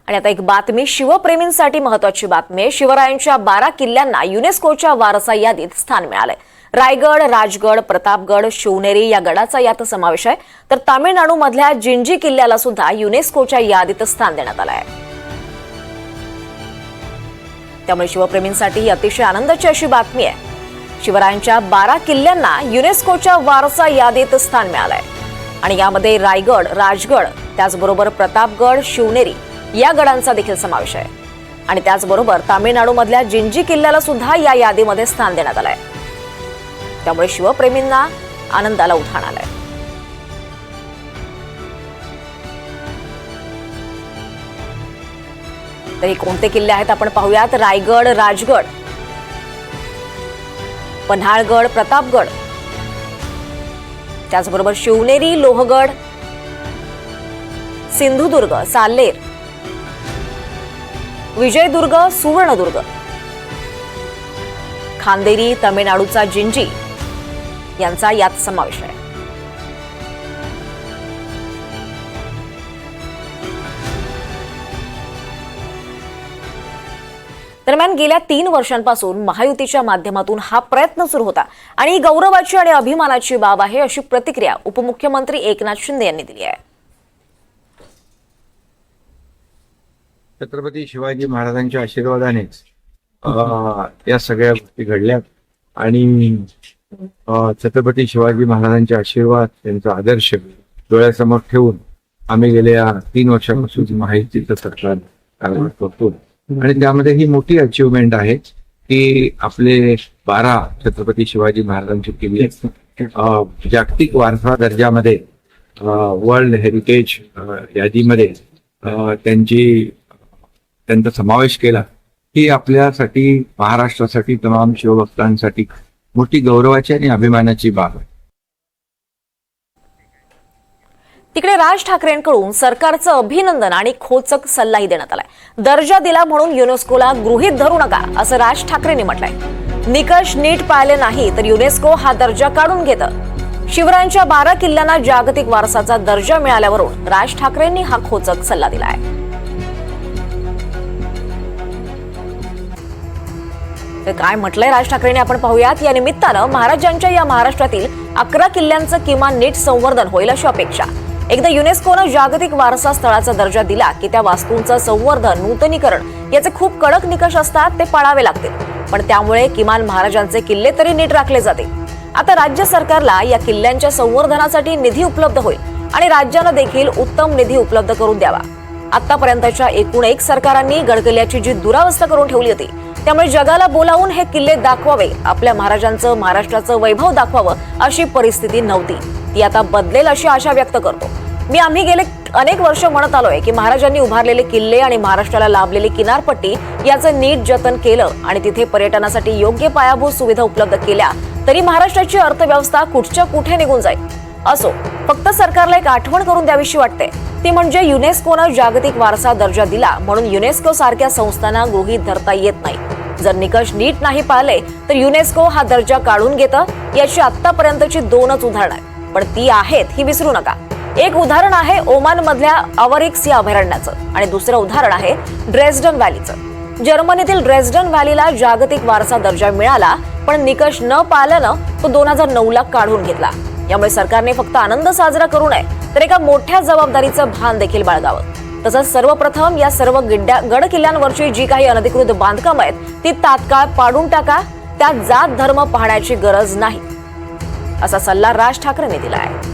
आणि आता एक बातमी शिवप्रेमींसाठी महत्त्वाची बातमी आहे। शिवरायांच्या 12 किल्ल्यांना युनेस्कोच्या वारसा यादीत स्थान मिळालंय। रायगड, राजगड, प्रतापगड, शिवनेरी या गडाचा यात समावेश आहे। तर तामिळनाडूमधल्या जिंजी किल्ल्याला सुद्धा युनेस्कोच्या यादीत स्थान देण्यात आलं आहे। त्यामुळे शिवप्रेमींसाठी ही अतिशय आनंदाची अशी बातमी आहे। शिवरायांच्या 12 किल्ल्यांना युनेस्कोच्या वारसा यादीत स्थान मिळालंय आणि यामध्ये रायगड, राजगड, त्याचबरोबर प्रतापगड, शिवनेरी या गडांचा देखील समावेश आहे। आणि त्याचबरोबर तामिळनाडूमधल्या जिंजी किल्ल्याला सुद्धा या यादीमध्ये स्थान देण्यात आलंय। त्यामुळे शिवप्रेमींना आनंदाला उधाण आलंय। तरी कोणते किल्ले आहेत आपण पाहूयात। रायगड, राजगड, पन्हाळगड, प्रतापगड, त्याचबरोबर शिवनेरी, लोहगड, सिंधुदुर्ग, साल्हेर, विजयदुर्ग, सुवर्णदुर्ग, खांदेरी, तमिळनाडूचा जिंजी यांचा यात समावेश आहे। दरम्यान गेल्या 3 वर्षांपासून महायुतीच्या माध्यमातून हा प्रयत्न सुरू होता आणि ही गौरवाची आणि अभिमानाची बाब आहे, अशी प्रतिक्रिया उपमुख्यमंत्री एकनाथ शिंदे यांनी दिली आहे। छत्रपती शिवाजी महाराजांच्या आशीर्वादानेच या सगळ्या गोष्टी घडल्या आणि छत्रपती शिवाजी महाराजांचे आशीर्वाद, त्यांचा आदर्श डोळ्यासमोर ठेवून आम्ही गेल्या 3 वर्षापासून महायुतीचं सरकार कारभार करतो आणि त्यामध्ये ही मोठी अचीवमेंट आहे की आपले 12 छत्रपती शिवाजी महाराजांचे किल्ले जागतिक वारसा दर्जामध्ये वर्ल्ड हेरिटेज यादीमध्ये त्यांचा समावेश केला। ही आपल्यासाठी, महाराष्ट्रासाठी, तमाम शिवभक्तांसाठी मोठी गौरवाची आणि अभिमानाची बाब आहे। तिकडे राज ठाकरेंकडून सरकारचं अभिनंदन आणि खोचक सल्लाही देण्यात आलाय। दर्जा दिला म्हणून युनेस्कोला गृहीत धरू नका, असं राज ठाकरेंनी म्हटलंय। निकष नीट पाळले नाही तर युनेस्को हा दर्जा काढून घेतं। शिवरायांच्या 12 किल्ल्यांना जागतिक वारसाचा दर्जा मिळाल्यावरून राज ठाकरेंनी हा खोचक सल्ला दिलाय। काय म्हटलंय राज ठाकरेंनी आपण पाहूयात। या निमित्तानं महाराजांच्या या महाराष्ट्रातील 11 किल्ल्यांचं किमान नीट संवर्धन होईल अशी अपेक्षा। एकदा युनेस्कोनं जागतिक वारसा स्थळाचा दर्जा दिला की त्या वास्तूंचं संवर्धन, नूतनीकरण याचे खूप कडक निकष असतात, ते पाळावे लागतील। पण त्यामुळे किमान महाराजांचे किल्ले तरी नीट राखले जातील। आता राज्य सरकारला या किल्ल्यांच्या संवर्धनासाठी निधी उपलब्ध होईल आणि राज्यानं देखील उत्तम निधी उपलब्ध करून द्यावा। आतापर्यंतच्या एकूण एक सरकारांनी गडकिल्ल्याची जी दुरावस्था करून ठेवली होती, त्यामुळे जगाला बोलावून हे किल्ले दाखवावे, आपल्या महाराजांचं, महाराष्ट्राचं वैभव दाखवावं अशी परिस्थिती नव्हती। ती आता बदलेल अशी आशा व्यक्त करतो। आम्ही गेले अनेक वर्ष म्हणत आलोय की महाराजांनी उभारलेले किल्ले आणि महाराष्ट्राला लाभलेली किनारपट्टी याचं नीट जतन केलं आणि तिथे पर्यटनासाठी योग्य पायाभूत सुविधा उपलब्ध केल्या तरी महाराष्ट्राची अर्थव्यवस्था कुठच्या कुठे निघून जाईल। असो, फक्त सरकारला एक आठवण करून द्यावीशी वाटते, ती म्हणजे युनेस्कोनं जागतिक वारसा दर्जा दिला म्हणून युनेस्को सारख्या संस्थांना गृहीत धरता येत नाही। जर निकष नीट नाही पाळले तर युनेस्को हा दर्जा काढून घेतं। याची आतापर्यंतची 2च उदाहरणं आहेत, पण ती आहेत ही विसरू नका। एक उदाहरण आहे ओमान मधल्या अवरिक्स या अभयारण्याचं आणि दुसरं उदाहरण आहे ड्रेसडन व्हॅलीचं। जर्मनीतील ड्रेसडन व्हॅलीला जागतिक वारसा दर्जा मिळाला, पण निकष न पाळल्यानं तो 2009ला काढून घेतला। यामुळे सरकारने फक्त आनंद साजरा करू नये तर एका मोठ्या जबाबदारीचं भान देखील बाळगावं। तसंच सर्वप्रथम या सर्व गड किल्ल्यांवरची जी काही अनधिकृत बांधकामं आहेत ती तात्काळ पाडून टाका। त्यात जात धर्म पाहण्याची गरज नाही, असा सल्ला राज ठाकरेंनी दिला आहे।